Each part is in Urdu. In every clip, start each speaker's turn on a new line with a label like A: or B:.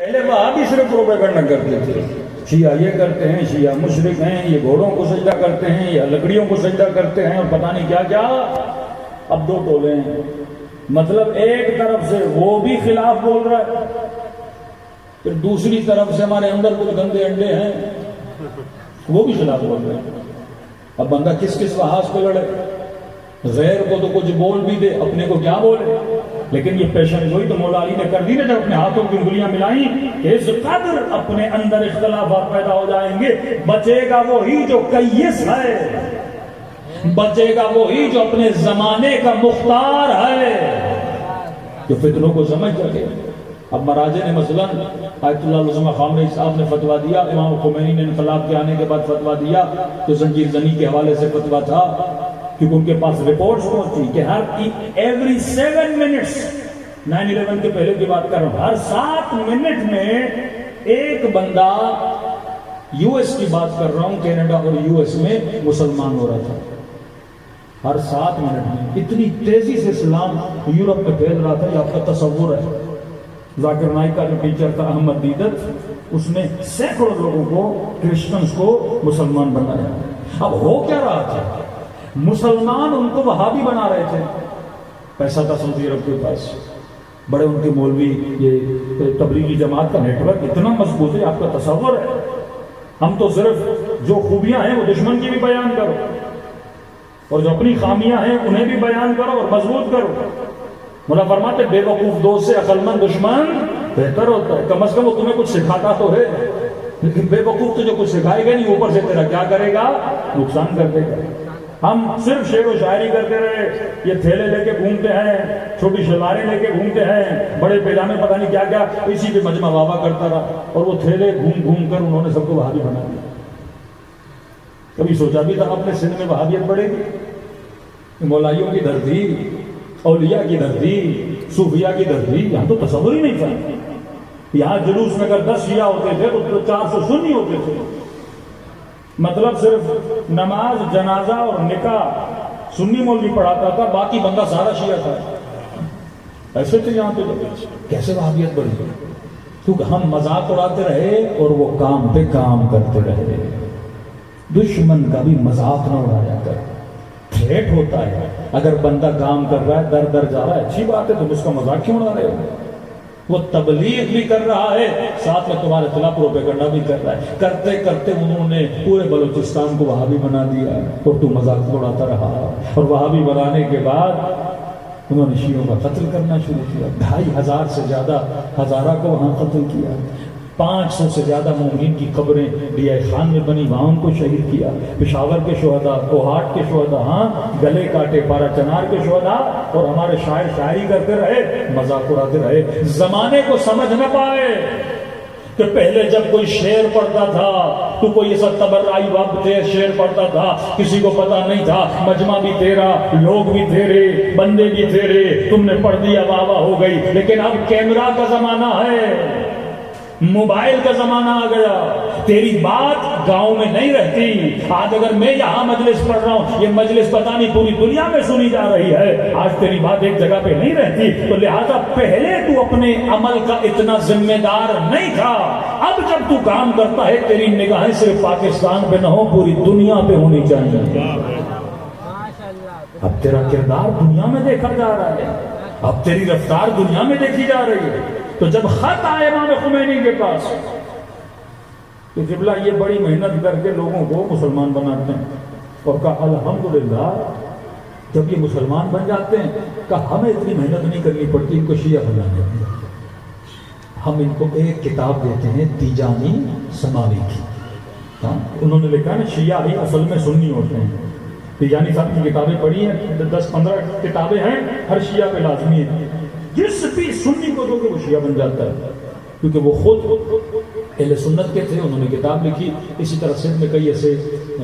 A: پہلے وہابی صرف پروپیگنڈا کرتے تھے، شیعہ یہ کرتے ہیں، شیعہ مشرک ہیں، یہ گھوڑوں کو سجدہ کرتے ہیں، یہ لکڑیوں کو سجدہ کرتے ہیں، اور پتہ نہیں کیا کیا۔ اب دو ٹولے ہیں، مطلب ایک طرف سے وہ بھی خلاف بول رہا ہے، پھر دوسری طرف سے ہمارے اندر کچھ گندے انڈے ہیں وہ بھی خلاف بول رہے ہیں۔ اب بندہ کس کس لحاظ پہ لڑے؟ غیر کو تو کچھ بول بھی دے، اپنے کو کیا بولے؟ لیکن یہ پیشن گوئی تو مولا علی نے کر دی نا، جب اپنے ہاتھوں کی انگلیاں ملائیں کہ اس قدر اپنے اندر اختلافات پیدا ہو جائیں گے، بچے گا وہی جو کیس ہے، بچے گا وہی جو اپنے زمانے کا مختار ہے، جو فتنوں کو سمجھ سکے۔ اب مراجع نے مثلا آیت اللہ العظمہ خامنئی صاحب نے فتویٰ دیا، امام خمینی نے انقلاب کے آنے کے بعد فتویٰ دیا، جو زنجیر زنی کے حوالے سے فتویٰ تھا، کیونکہ ان کے پاس رپورٹس پہنچی کہ ہر ایوری 7 منٹس، 9/11 کے پہلے کی بات کر رہا ہوں، ہر 7 منٹ میں ایک بندہ، یو ایس کی بات کر رہا ہوں، کینیڈا اور یو ایس میں مسلمان ہو رہا تھا، ہر 7 منٹ میں اتنی تیزی سے اسلام یورپ میں پھیل رہا تھا، یہ آپ کا تصور ہے۔ ذاکر نائک کا جو ٹیچر تھا احمد دیدت، اس نے سینکڑوں لوگوں کو، کرسچنز کو مسلمان بنایا۔ اب ہو کیا رہا تھا؟ مسلمان ان کو وہابی بنا رہے تھے، پیسہ تھا سعودی عرب کے پاس، بڑے ان کے مولوی، یہ تبلیغی جماعت کا نیٹ ورک اتنا مضبوط ہے، آپ کا تصور ہے۔ ہم تو صرف جو خوبیاں ہیں وہ دشمن کی بھی بیان کرو، اور جو اپنی خامیاں ہیں انہیں بھی بیان کرو اور مضبوط کرو۔ مولا فرماتے بے وقوف دوست سے عقل مند دشمن بہتر ہوتا ہے، کم از کم وہ تمہیں کچھ سکھاتا تو ہے، لیکن بے وقوف تو جو کچھ سکھائے گا نہیں، اوپر سے تیرا کیا کرے گا؟ نقصان کر دے گا۔ ہم صرف شعر و شاعری کرتے رہے، یہ تھیلے لے کے گھومتے ہیں، چھوٹی شلواریں لے کے گھومتے ہیں، بڑے پیجامے پتہ نہیں کیا کیا، اسی پہ مجمع واوا کرتا رہا، اور وہ تھیلے گھوم گھوم کر انہوں نے سب کو وہابی بنا دیا۔ کبھی سوچا بھی تھا اپنے سندھ میں وہابیت بڑھے گی؟ مولائیوں کی دھرتی، اولیاء کی دھرتی، صوفیاء کی دھرتی، یہاں تو تصور ہی نہیں تھا۔ یہاں جلوس میں اگر 10 شیعہ ہوتے تھے تو 400 سنی ہوتے تھے، مطلب صرف نماز، جنازہ اور نکاح سنی مولوی پڑھاتا تھا، باقی بندہ سارا شیعہ تھا۔ ایسے تھے یہاں پہ لوگ۔ کیسے وہابیت بڑھی؟ کیونکہ ہم مذاق اڑاتے رہے اور وہ کام پہ کام کرتے رہے۔ دشمن کا بھی مذاق نہ اڑایا کر، تھریٹ ہوتا ہے، اگر بندہ کام کر رہا ہے، در جا رہا ہے، اچھی بات ہے، تم اس کا مذاق کیوں اڑا رہے ہو؟ وہ تبلیغ بھی کر رہا ہے، ساتھ میں تمہارے خلاف پروپیگنڈا بھی کر رہا ہے، کرتے کرتے انہوں نے پورے بلوچستان کو وہابی بنا دیا، اور تو مذاق اڑاتا رہا، اور وہابی بنانے کے بعد انہوں نے شیعوں کا قتل کرنا شروع کیا، 2,500 سے زیادہ ہزارہ کو وہاں قتل کیا، 500 سے زیادہ مومنین کی قبریں ڈی آئی خان میں بنی، وہاں ان کو شہید کیا، پشاور کے شہداء، کوہاٹ کے شہداء، ہاں گلے کاٹے پارا چنار کے شہداء، اور ہمارے شاعر شاعری کرتے رہے، مذاق اڑاتے رہے۔ زمانے کو سمجھ نہ پائے کہ پہلے جب کوئی شعر پڑھتا تھا تو کوئی ایسا تبرعی وقت شعر پڑھتا تھا، کسی کو پتا نہیں تھا، مجمع بھی تیرا، لوگ بھی تیرے، بندے بھی تیرے، تم نے پڑھ دیا واہ واہ ہو گئی۔ لیکن اب کیمرہ کا زمانہ ہے، موبائل کا زمانہ آ گیا، تیری بات گاؤں میں نہیں رہتی۔ آج اگر میں یہاں مجلس پڑھ رہا ہوں، یہ مجلس پتہ نہیں پوری دنیا میں سنی جا رہی ہے، آج تیری بات ایک جگہ پہ نہیں رہتی، تو لہذا پہلے تو اپنے عمل کا اتنا ذمہ دار نہیں تھا، اب جب تو کام کرتا ہے تیری نگاہیں صرف پاکستان پہ نہ ہو، پوری دنیا پہ ہونی چاہیے۔ اب تیرا کردار دنیا میں دیکھا جا رہا ہے، اب تیری رفتار دنیا میں دیکھی جا رہی ہے۔ تو جب خط آئے امام خمینی کے پاس کہ قبلہ یہ بڑی محنت کر کے لوگوں کو مسلمان بناتے ہیں، اور کہا الحمدللہ جب یہ مسلمان بن جاتے ہیں، کہا ہمیں اتنی محنت نہیں کرنی پڑتی ان کو شیعہ بنانے کی، ہم ان کو ایک کتاب دیتے ہیں تیجانی سماوی کی۔ انہوں نے لکھا نا شیعہ ہی اصل میں سنی ہوتے ہیں، تیجانی صاحب کی کتابیں پڑھی ہیں، 10-15 کتابیں ہیں، ہر شیعہ پہ لازمی ہے، جس بھی سنی کو دو کہ وہ شیعہ بن جاتا ہے، کیونکہ وہ خود اہل سنت کے تھے، انہوں نے کتاب لکھی۔ اسی طرح سندھ میں کئی ایسے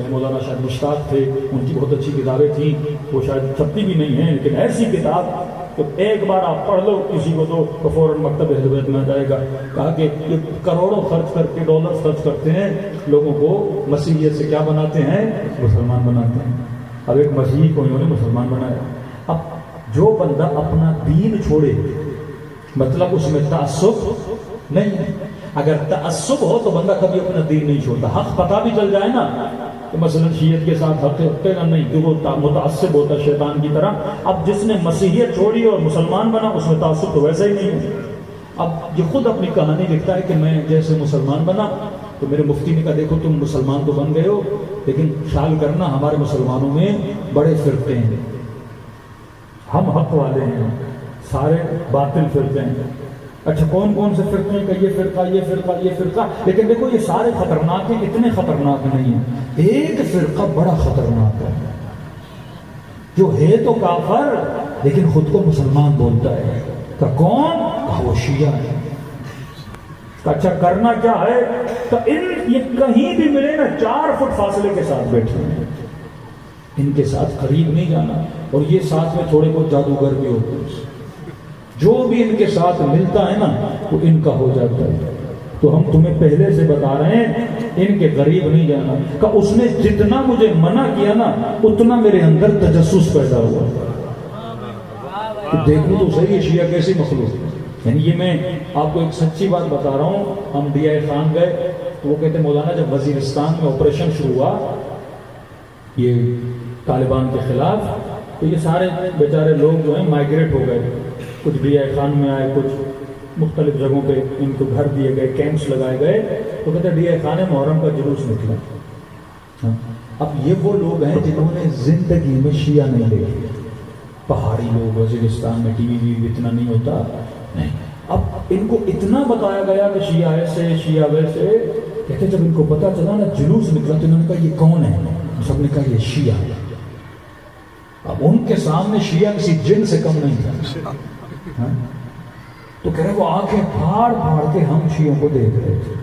A: مولانا شاید مشتاق تھے، ان کی بہت اچھی کتابیں تھیں، وہ شاید چھپتی بھی نہیں ہیں، لیکن ایسی کتاب تو ایک بار آپ پڑھ لو کسی کو تو فوراً مکتب اہل بیت میں جائے گا۔ کہا کہ یہ کروڑوں خرچ کر کے، ڈالر خرچ کرتے ہیں، لوگوں کو مسیحیت سے کیا بناتے ہیں؟ مسلمان بناتے ہیں۔ اب ایک مسیحی کو انہوں نے مسلمان بنایا۔ اب جو بندہ اپنا دین چھوڑے، مطلب اس میں تعصب نہیں ہے، اگر تعصب ہو تو بندہ کبھی اپنا دین نہیں چھوڑتا. حق پتہ بھی چل جائے نا کہ مثلا شیعت کے ساتھ حق گا نہیں کہ وہ متعصب ہوتا شیطان کی طرح. اب جس نے مسیحیت چھوڑی اور مسلمان بنا اس میں تعصب تو ویسا ہی نہیں ہے. اب یہ خود اپنی کہانی لکھتا ہے کہ میں جیسے مسلمان بنا تو میرے مفتی نے کہا دیکھو تم مسلمان تو بن گئے ہو لیکن خیال کرنا ہمارے مسلمانوں میں بڑے فرقے ہیں, ہم حق والے ہیں, سارے باطل فرقے ہیں. اچھا کون کون سے فرقے ہیں کہ یہ فرقہ یہ فرقہ یہ فرقہ, لیکن دیکھو یہ سارے خطرناک ہیں, اتنے خطرناک نہیں ہیں. ایک فرقہ بڑا خطرناک ہے جو ہے تو کافر لیکن خود کو مسلمان بولتا ہے. کہ کون؟ کہ وہ شیعہ ہے. اچھا کرنا کیا ہے؟ تو یہ کہیں بھی ملے نا 4 فٹ فاصلے کے ساتھ بیٹھے ہیں, ان کے ساتھ قریب نہیں جانا. اور یہ ساتھ میں تھوڑے بہت جادوگر بھی ہوتے ہیں, جو بھی ان کے ساتھ ملتا ہے نا وہ ان کا ہو جاتا ہے. تو ہم تمہیں پہلے سے بتا رہے ہیں ان کے قریب نہیں جانا. کہ اس نے جتنا مجھے منع کیا نا اتنا میرے اندر تجسس پیدا ہوا. تو دیکھو تو صحیح ہے شیعہ کیسی مخلوق ہے. یعنی یہ میں آپ کو ایک سچی بات بتا رہا ہوں. ہم ڈی آئی خان گئے تو وہ کہتے مولانا جب وزیرستان میں آپریشن شروع ہوا یہ طالبان کے خلاف تو یہ سارے بیچارے لوگ جو ہیں مائگریٹ ہو گئے. کچھ ڈی آئی خان میں آئے, کچھ مختلف جگہوں پہ ان کو گھر دیے گئے, کیمپس لگائے گئے. تو کہتے ڈی آئی خان محرم کا جلوس نکلا. اب یہ وہ لوگ ہیں جنہوں نے زندگی میں شیعہ نہیں دیکھے. پہاڑی لوگ وزیرستان میں ٹی وی اتنا نہیں ہوتا نہیں. اب ان کو اتنا بتایا گیا کہ شیعہ ایسے شیعہ ویسے. کہتے جب ان کو پتا چلا نا جلوس نکلا تو انہوں نے کہا یہ کون ہے؟ سب نے کہا یہ شیعہ ہے. اب ان کے سامنے شیعہ کسی جن سے کم نہیں تھا. تو کہہ رہے وہ آنکھیں پھاڑ پھاڑ کے ہم شیعوں کو دیکھ رہے تھے.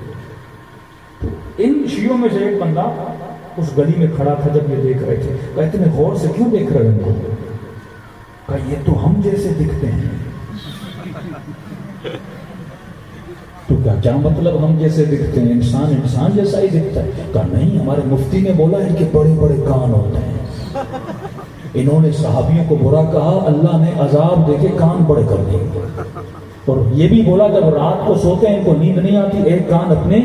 A: تو ان شیعوں میں سے ایک بندہ اس گلی میں کھڑا تھا جب یہ دیکھ رہے تھے. کہتے ہیں غور سے کیوں دیکھ رہے ہیں ان کو؟ کہا یہ تو ہم جیسے دکھتے ہیں. تو کیا مطلب ہم جیسے دکھتے ہیں؟ انسان جیسا ہی دکھتا ہے. کہا نہیں, ہمارے مفتی نے بولا ان کے بڑے بڑے کان ہوتے ہیں. انہوں نے صحابیوں کو برا کہا, اللہ نے عذاب دے کے کان بڑے کر دیے. اور یہ بھی بولا جب رات کو سوتے ہیں ان کو نیند نہیں آتی ایک کان اپنے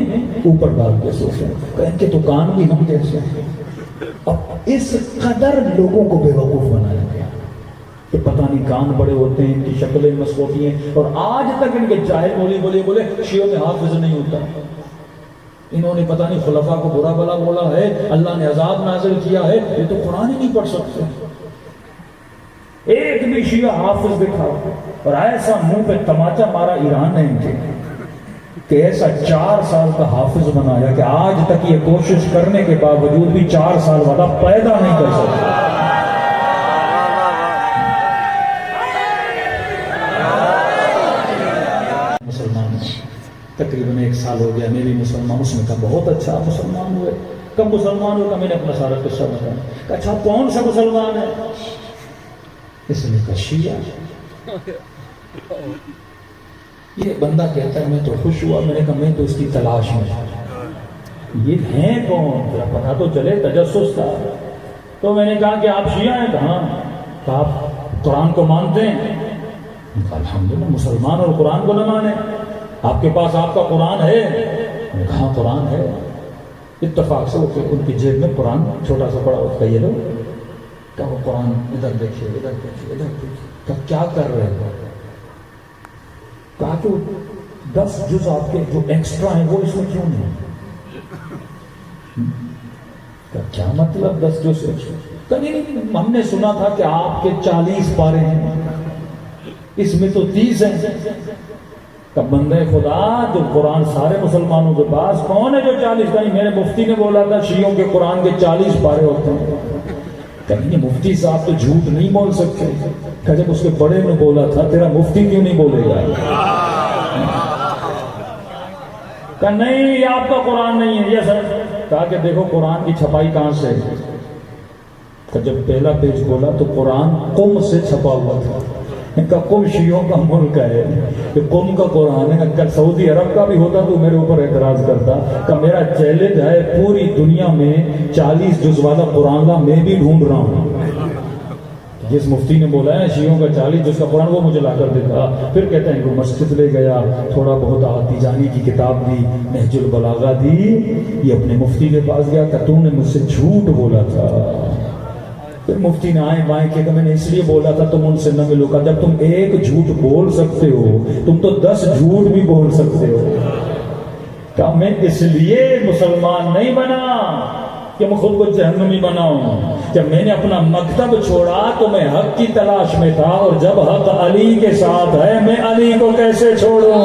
A: اوپر ڈال کے سوتے ہیں. کہ ان کے تو کان بھی ہم جیسے ہیں. اب اس قدر لوگوں کو بے وقوف بنایا گیا کہ پتہ نہیں کان بڑے ہوتے ہیں, ان کی شکلیں مسکوتی ہیں. اور آج تک ان کے جاہل بولے شیعوں میں حافظ نہیں ہوتا. انہوں نے پتہ نہیں خلفاء کو برا بلا بولا ہے, اللہ نے عذاب نازل کیا ہے, یہ تو قرآن ہی نہیں پڑھ سکتے. ایک بھی شیعہ حافظ دکھا اور ایسا منہ پہ تماچا مارا ایران نے ان کے کہ ایسا 4 سال کا حافظ بنایا کہ آج تک یہ کوشش کرنے کے باوجود بھی 4 سال والا پیدا نہیں کر سکتا. مسلمان تقریباً 1 سال ہو گیا میں بھی مسلمان. اس نے کہا بہت اچھا مسلمان ہوئے. کب مسلمان ہوگا؟ میں نے اپنا سارا قصہ بتایا. کہ اچھا کون سا مسلمان ہے؟ اس نے کہا شیعہ. یہ بندہ کہتا ہے میں تو خوش ہوا. میں نے کہا میں تو اس کی تلاش میں. یہ ہیں کون؟ پتا تو چلے, تجسس تھا. تو میں نے کہا کہ آپ شیعہ ہیں؟ کہاں. کہا آپ قرآن کو مانتے ہیں؟ الحمدللہ. مسلمان اور قرآن کو نہ مانے. آپ کے پاس آپ کا قرآن ہے؟ کہاں قرآن ہے. اتفاق سے ان کی جیب میں قرآن چھوٹا سا پڑا ہوتا ہے. یہ لوگ کہ وہ قرآن ادھر دیکھیے ادھر دیکھیے ادھر دیکھیے. کہ کیا کر رہے ہیں؟ کہا کہ 10 جز آپ کے جو ایکسٹرا ہیں وہ اس میں کیوں نہیں؟ کیا مطلب 10 جز؟ نہیں, ہم نے سنا تھا کہ آپ کے 40 پارے ہیں, اس میں تو 30 ہیں. کہ بندے خدا جو قرآن سارے مسلمانوں کے پاس کون ہے جو 40 کا نہیں؟ میرے مفتی نے بولا تھا شیعوں کے قرآن کے 40 پارے ہوتے ہیں. کہیں مفتی صاحب تو جھوٹ نہیں بول سکتے. کہ جب اس کے بڑے نے بولا تھا تیرا مفتی کیوں نہیں بولے گا؟ کہ نہیں یہ آپ کا قرآن نہیں ہے. یہ سر کہا کہ دیکھو قرآن کی چھپائی کہاں سے ہے. کہ جب پہلا پیج کھولا تو قرآن قم سے چھپا ہوا تھا. کہ قم شیعوں کا ملک ہے, کہ قم کا قرآن ہے. اگر سعودی عرب کا بھی ہوتا تو میرے اوپر اعتراض کرتا. کہ میرا چیلنج ہے پوری دنیا میں 40 جز والا قرآن کا میں بھی ڈھونڈ رہا ہوں. جس مفتی نے بولا ہے شیعوں کا 40 جس کا قرآن وہ مجھے لا کر دیتا. پھر کہتے ہیں کہ مسجد لے گیا, تھوڑا بہت آتی جانی کی کتاب دی, نہج البلاغہ دی, یہ اپنے مفتی کے پاس گیا کہ تم نے مجھ سے جھوٹ بولا تھا. پھر مفتی نے آئے بائیں کہ میں نے اس لیے بولا تھا تم ان سے نہ ملو. کہ جب تم ایک جھوٹ بول سکتے ہو تم تو 10 جھوٹ بھی بول سکتے ہو. کہ میں اس لیے مسلمان نہیں بنا کہ میں خود کو جہنمی بناؤں. جب میں نے اپنا مکتب چھوڑا تو میں حق کی تلاش میں تھا, اور جب حق علی کے ساتھ ہے میں علی کو کیسے چھوڑوں.